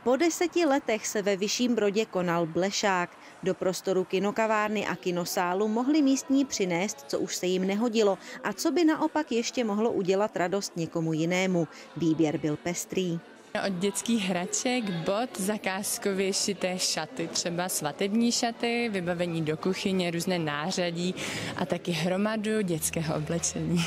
Po 10 letech se ve Vyšším Brodě konal blešák. Do prostoru kinokavárny a kinosálu mohli místní přinést, co už se jim nehodilo a co by naopak ještě mohlo udělat radost někomu jinému. Výběr byl pestrý. Od dětských hraček, bot, zakázkově šité šaty, třeba svatební šaty, vybavení do kuchyně, různé nářadí a taky hromadu dětského oblečení.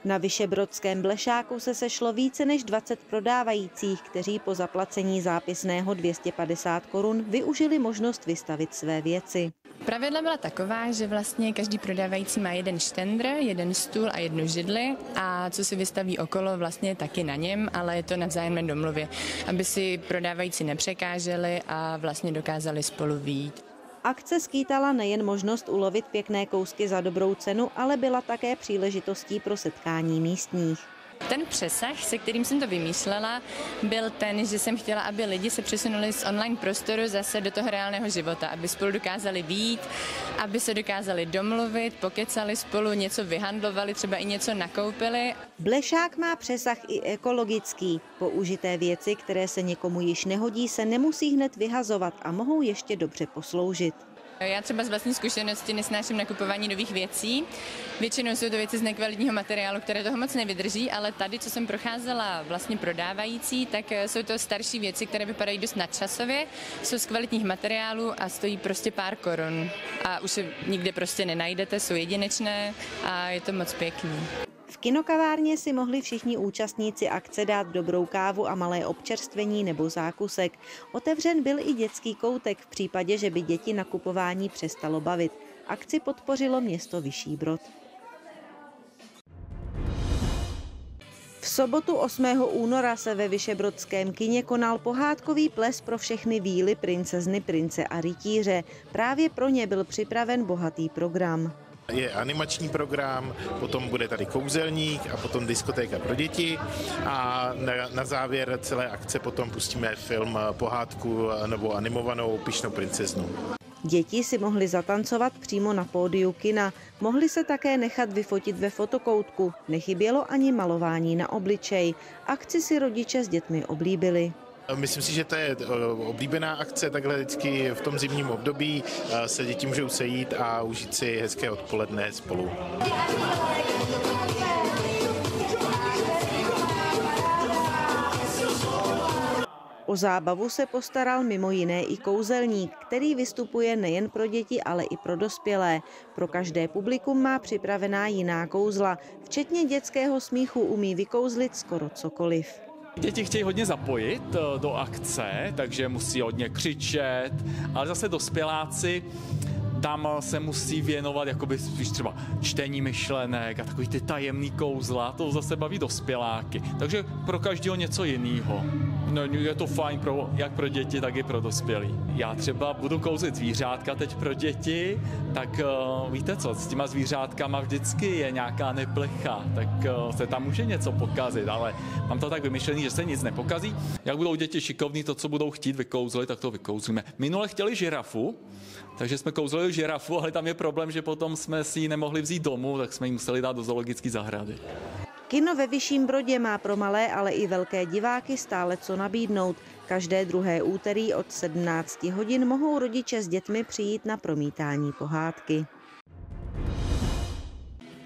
Na vyšebrodském blešáku se sešlo více než 20 prodávajících, kteří po zaplacení zápisného 250 korun využili možnost vystavit své věci. Pravidla byla taková, že vlastně každý prodávající má jeden štendr, jeden stůl a jednu židli a co si vystaví okolo vlastně taky na něm, ale je to na vzájemné domluvě, aby si prodávající nepřekáželi a vlastně dokázali spolu vyjít. Akce skýtala nejen možnost ulovit pěkné kousky za dobrou cenu, ale byla také příležitostí pro setkání místních. Ten přesah, se kterým jsem to vymýšlela, byl ten, že jsem chtěla, aby lidi se přesunuli z online prostoru zase do toho reálného života, aby spolu dokázali vyjít, aby se dokázali domluvit, pokecali spolu, něco vyhandlovali, třeba i něco nakoupili. Blešák má přesah i ekologický. Použité věci, které se někomu již nehodí, se nemusí hned vyhazovat a mohou ještě dobře posloužit. Já třeba z vlastní zkušenosti nesnáším nakupování nových věcí. Většinou jsou to věci z nekvalitního materiálu, které toho moc nevydrží, ale tady, co jsem procházela vlastně prodávající, tak jsou to starší věci, které vypadají dost nadčasově, jsou z kvalitních materiálů a stojí prostě pár korun. A už je nikde prostě nenajdete, jsou jedinečné a je to moc pěkný. V kinokavárně si mohli všichni účastníci akce dát dobrou kávu a malé občerstvení nebo zákusek. Otevřen byl i dětský koutek v případě, že by děti nakupování přestalo bavit. Akci podpořilo město Vyšší Brod. V sobotu 8. února se ve Vyšebrodském kině konal pohádkový ples pro všechny víly, princezny, prince a rytíře. Právě pro ně byl připraven bohatý program. Je animační program, potom bude tady kouzelník a potom diskotéka pro děti a na závěr celé akce potom pustíme film pohádku nebo animovanou Pyšnou princeznu. Děti si mohly zatancovat přímo na pódiu kina. Mohly se také nechat vyfotit ve fotokoutku. Nechybělo ani malování na obličej. Akci si rodiče s dětmi oblíbili. Myslím si, že to je oblíbená akce, takhle vždycky v tom zimním období se děti můžou sejít a užít si hezké odpoledne spolu. O zábavu se postaral mimo jiné i kouzelník, který vystupuje nejen pro děti, ale i pro dospělé. Pro každé publikum má připravená jiná kouzla. Včetně dětského smíchu umí vykouzlit skoro cokoliv. Děti chtějí hodně zapojit do akce, takže musí hodně křičet, ale zase dospěláci tam se musí věnovat jakoby spíš třeba čtení myšlenek a takový ty tajemný kouzla, to zase baví dospěláky. Takže pro každého něco jiného. No, je to fajn jak pro děti, tak i pro dospělí. Já třeba budu kouzlit zvířátka teď pro děti, tak víte co, s těma zvířátkama vždycky je nějaká neplecha, tak se tam může něco pokazit, ale mám to tak vymyšlený, že se nic nepokazí. Jak budou děti šikovní, to, co budou chtít vykouzlit, tak to vykouzlíme. Minule chtěli žirafu, takže jsme kouzlili žirafu, ale tam je problém, že potom jsme si ji nemohli vzít domů, tak jsme ji museli dát do zoologické zahrady. Kino ve Vyšším Brodě má pro malé, ale i velké diváky stále co nabídnout. Každé druhé úterý od 17 hodin mohou rodiče s dětmi přijít na promítání pohádky.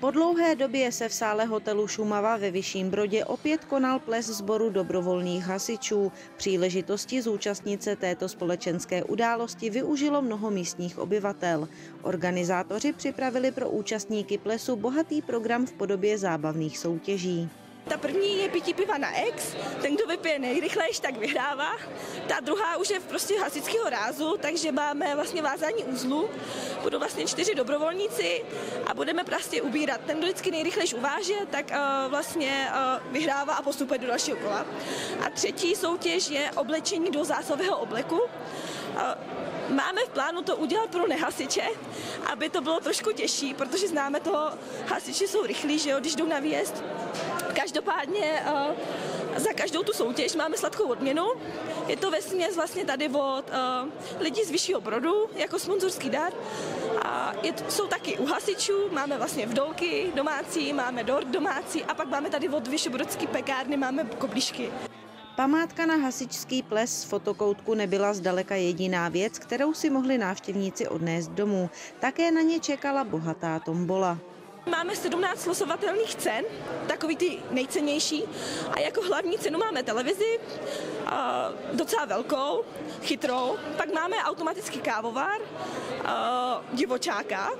Po dlouhé době se v sále hotelu Šumava ve Vyšším Brodě opět konal ples sboru dobrovolných hasičů. Příležitosti zúčastnit se této společenské události využilo mnoho místních obyvatel. Organizátoři připravili pro účastníky plesu bohatý program v podobě zábavných soutěží. Ta první je pití piva na ex, ten, kdo vypije nejrychlejší, tak vyhrává. Ta druhá už je prostě hasičského rázu, takže máme vlastně vázání uzlu. Budou vlastně 4 dobrovolníci a budeme prostě ubírat. Ten, kdo vždycky nejrychlejší uváže, tak vlastně vyhrává a postupuje do dalšího kola. A třetí soutěž je oblečení do zásového obleku. Máme v plánu to udělat pro nehasiče, aby to bylo trošku těžší, protože známe toho, hasiči jsou rychlí, že jo, když jdou na výjezd. Každopádně za každou tu soutěž máme sladkou odměnu. Je to vesměs vlastně tady od lidí z Vyššího Brodu jako sponzorský dar. A jsou taky u hasičů, máme vlastně vdolky domácí, máme dort domácí a pak máme tady od Vyšebrodské pekárny máme koblížky. Památka na hasičský ples z fotokoutku nebyla zdaleka jediná věc, kterou si mohli návštěvníci odnést domů. Také na ně čekala bohatá tombola. Máme 17 losovatelných cen, takový ty nejcennější, a jako hlavní cenu máme televizi, docela velkou, chytrou, pak máme automatický kávovar, divočáka,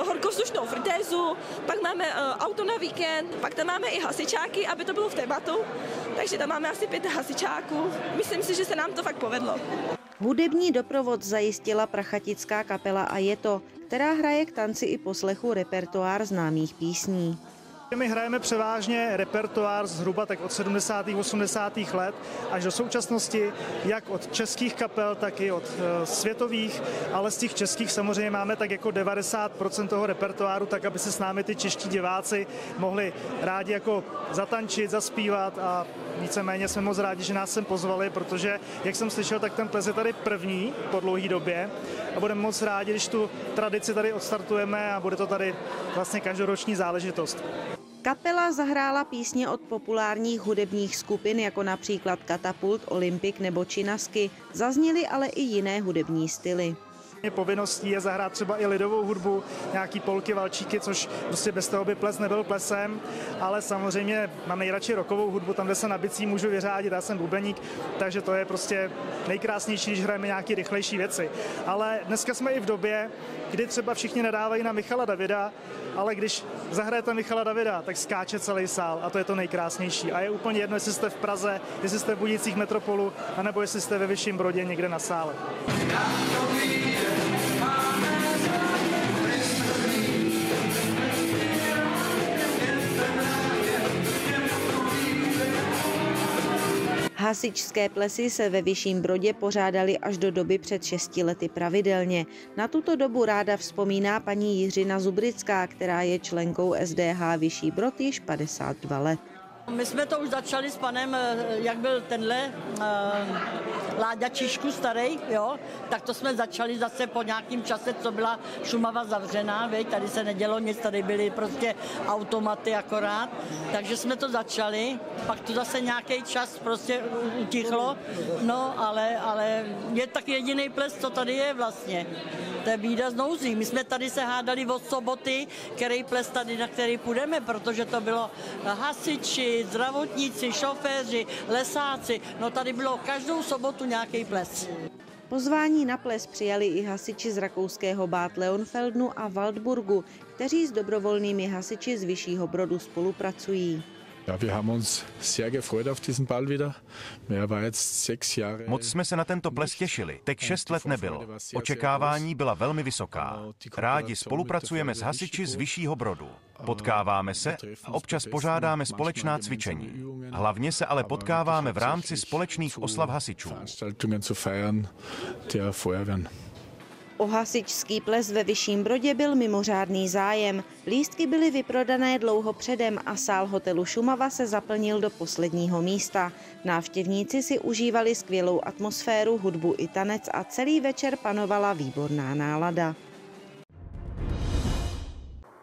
horkovzdušnou fritézu, pak máme auto na víkend, pak tam máme i hasičáky, aby to bylo v tématu, takže tam máme asi 5 hasičáků. Myslím si, že se nám to fakt povedlo. Hudební doprovod zajistila prachatická kapela A je to, která hraje k tanci i poslechu repertoár známých písní. My hrajeme převážně repertoár zhruba tak od 70. 80. let až do současnosti, jak od českých kapel, tak i od světových, ale z těch českých samozřejmě máme tak jako 90% toho repertoáru, tak aby se s námi ty čeští diváci mohli rádi jako zatančit, zaspívat a víceméně jsme moc rádi, že nás sem pozvali, protože, jak jsem slyšel, tak ten ples je tady první po dlouhé době a budeme moc rádi, když tu tradici tady odstartujeme a bude to tady vlastně každoroční záležitost. Kapela zahrála písně od populárních hudebních skupin, jako například Katapult, Olympik nebo Činasky. Zazněly ale i jiné hudební styly. Povinností je zahrát třeba i lidovou hudbu, nějaký polky, valčíky, což prostě bez toho by ples nebyl plesem, ale samozřejmě mám nejradši rockovou hudbu, tam, kde se na bicí můžu vyřádit, já jsem bubeník, takže to je prostě nejkrásnější, když hrajeme nějaké rychlejší věci. Ale dneska jsme i v době, kdy třeba všichni nadávají na Michala Davida, ale když zahrajete Michala Davida, tak skáče celý sál a to je to nejkrásnější. A je úplně jedno, jestli jste v Praze, jestli jste v Budějcích Metropolu, anebo jestli jste ve Vyšším Brodě někde na sále. Hasičské plesy se ve Vyšším Brodě pořádaly až do doby před 6 lety pravidelně. Na tuto dobu ráda vzpomíná paní Jiřina Zubrická, která je členkou SDH Vyšší Brod již 52 let. My jsme to už začali s panem, jak byl tenhle Láďa Čižku starý, jo, tak to jsme začali zase po nějakým čase, co byla Šumava zavřená, veď, tady se nedělo nic, tady byly prostě automaty akorát, takže jsme to začali, pak to zase nějaký čas prostě utichlo, no ale je tak jediný ples, co tady je vlastně. To je bída z nouzí. My jsme tady se hádali od soboty, který ples tady, na který půjdeme, protože to bylo hasiči, zdravotníci, šoféři, lesáci. No tady bylo každou sobotu nějaký ples. Pozvání na ples přijali i hasiči z rakouského Bad Leonfeldnu a Waldburgu, kteří s dobrovolnými hasiči z Vyššího Brodu spolupracují. Ja, wir haben uns sehr gefreut auf diesen Ball wieder. War jetzt 6 Jahre. Moc jsme se na tento ples těšili. Teď 6 let nebylo. Očekávání byla velmi vysoká. Rádi spolupracujeme s hasiči z Vyššího Brodu. Potkáváme se a občas pořádáme společná cvičení. Hlavně se ale potkáváme v rámci společných oslav hasičů. O hasičský ples ve Vyšším Brodě byl mimořádný zájem. Lístky byly vyprodané dlouho předem a sál hotelu Šumava se zaplnil do posledního místa. Návštěvníci si užívali skvělou atmosféru, hudbu i tanec a celý večer panovala výborná nálada.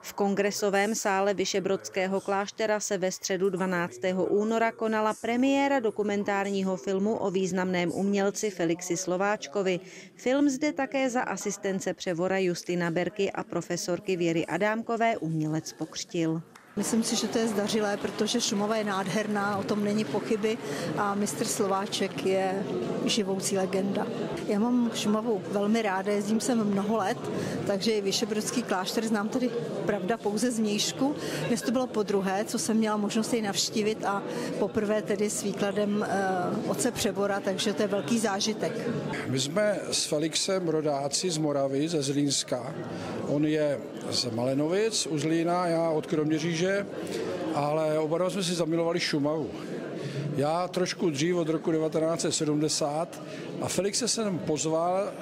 V kongresovém sále Vyšebrodského kláštera se ve středu 12. února konala premiéra dokumentárního filmu o významném umělci Felixi Slováčkovi. Film zde také za asistence převora Justina Berky a profesorky Věry Adámkové umělec pokřtil. Myslím si, že to je zdařilé, protože Šumava je nádherná, o tom není pochyby a mistr Slováček je živoucí legenda. Já mám Šumavu velmi ráda, jezdím sem mnoho let, takže i Vyšebrodský klášter znám tedy pravda pouze z vnějšku. Dnes to bylo podruhé, co jsem měla možnost jej navštívit a poprvé tedy s výkladem otce převora, takže to je velký zážitek. My jsme s Felixem rodáci z Moravy, ze Zlínska. On je z Malenovic, u Zlína, já od Kroměříže, ale oba dva jsme si zamilovali Šumavu. Já trošku dřív od roku 1970 a Felixe jsem pozval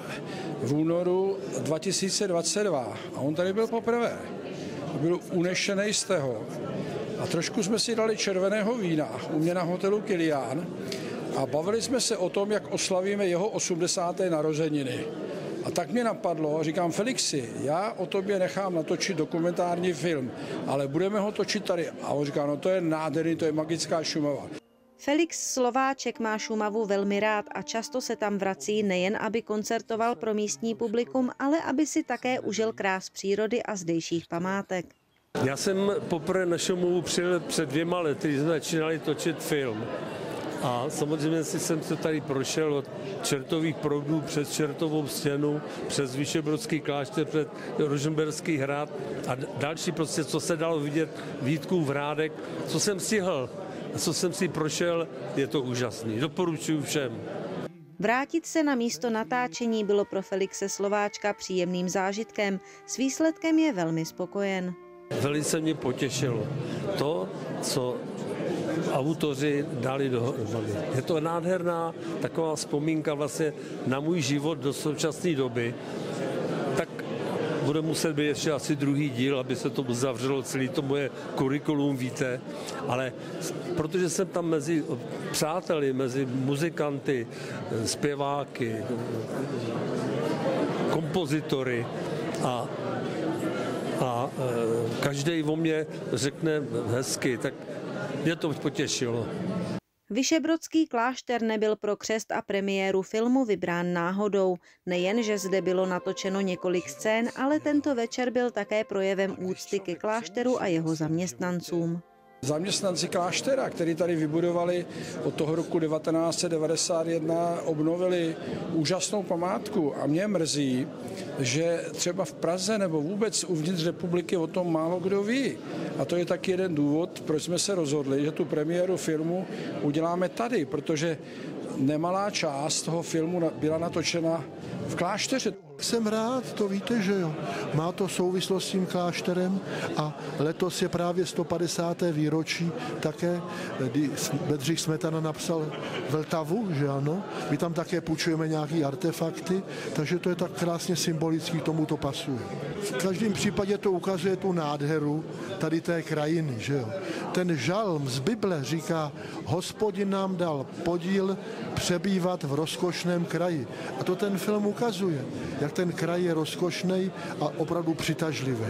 v únoru 2022 a on tady byl poprvé. Byl unešený z toho a trošku jsme si dali červeného vína u mě na hotelu Kilián a bavili jsme se o tom, jak oslavíme jeho 80. narozeniny. A tak mě napadlo, říkám Felixi, já o tobě nechám natočit dokumentární film, ale budeme ho točit tady. A on říká, no to je nádherný, to je magická Šumava. Felix Slováček má Šumavu velmi rád a často se tam vrací nejen, aby koncertoval pro místní publikum, ale aby si také užil krás přírody a zdejších památek. Já jsem poprvé na Šumavu přijel před 2 lety, když jsme začínali točit film. A samozřejmě jsem se tady prošel od Čertových proudů přes Čertovou stěnu, přes Vyšehradský klášter, přes Rožmberský hrad a další prostě, co se dalo vidět, Vítkův Hrádek, co jsem stihl a co jsem si prošel, je to úžasný. Doporučuji všem. Vrátit se na místo natáčení bylo pro Felixe Slováčka příjemným zážitkem. S výsledkem je velmi spokojen. Velice mě potěšilo to, co autoři dali dohromady. Je to nádherná taková vzpomínka vlastně na můj život do současné doby. Tak bude muset být ještě asi druhý díl, aby se to uzavřelo celé to moje kurikulum, víte. Ale protože jsem tam mezi přáteli, mezi muzikanty, zpěváky, kompozitory a každý o mě řekne hezky, tak mě to potěšilo. Vyšehradský klášter nebyl pro křest a premiéru filmu vybrán náhodou. Nejen, že zde bylo natočeno několik scén, ale tento večer byl také projevem úcty ke klášteru a jeho zaměstnancům. Zaměstnanci kláštera, který tady vybudovali od toho roku 1991, obnovili úžasnou památku a mě mrzí, že třeba v Praze nebo vůbec uvnitř republiky o tom málo kdo ví. A to je taky jeden důvod, proč jsme se rozhodli, že tu premiéru filmu uděláme tady, protože nemalá část toho filmu byla natočena v klášteře. Jsem rád, to víte, že jo. Má to souvislost s tím klášterem a letos je právě 150. výročí také, kdy Bedřich Smetana napsal Vltavu, že ano. My tam také půjčujeme nějaké artefakty, takže to je tak krásně symbolický, tomu to pasuje. V každém případě to ukazuje tu nádheru tady té krajiny, že jo. Ten žalm z Bible říká, Hospodin nám dal podíl přebývat v rozkošném kraji. A to ten film ukazuje, jak ten kraj je rozkošnej a opravdu přitažlivý.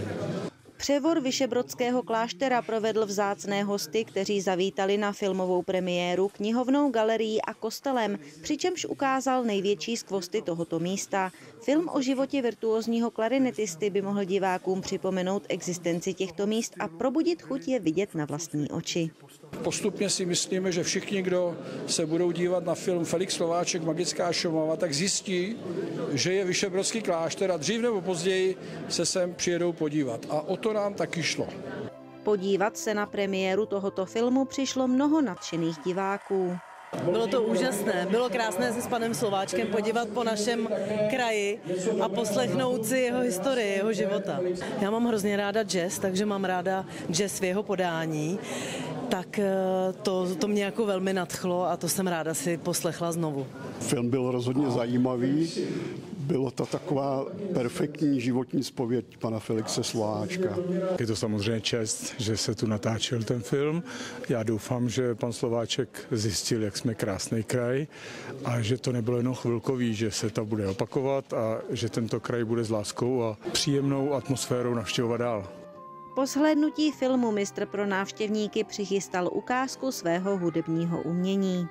Převor Vyšehradského kláštera provedl vzácné hosty, kteří zavítali na filmovou premiéru knihovnou, galerií a kostelem, přičemž ukázal největší skvosty tohoto místa. Film o životě virtuózního klarinetisty by mohl divákům připomenout existenci těchto míst a probudit chuť je vidět na vlastní oči. Postupně si myslíme, že všichni, kdo se budou dívat na film Felix Slováček, Magická Šumava, tak zjistí, že je Vyšehradský klášter a dřív nebo později se sem přijedou podívat. A o to nám taky šlo. Podívat se na premiéru tohoto filmu přišlo mnoho nadšených diváků. Bylo to úžasné, bylo krásné se s panem Slováčkem podívat po našem kraji a poslechnout si jeho historii, jeho života. Já mám hrozně ráda jazz, takže mám ráda jazz v jeho podání, tak to mě jako velmi nadchlo a to jsem ráda si poslechla znovu. Film byl rozhodně zajímavý. Bylo to taková perfektní životní zpověď pana Felixe Slováčka. Je to samozřejmě čest, že se tu natáčel ten film. Já doufám, že pan Slováček zjistil, jak jsme krásný kraj a že to nebylo jenom chvilkový, že se to bude opakovat a že tento kraj bude s láskou a příjemnou atmosférou navštěvovat dál. Po shlédnutí filmu mistr pro návštěvníky přichystal ukázku svého hudebního umění.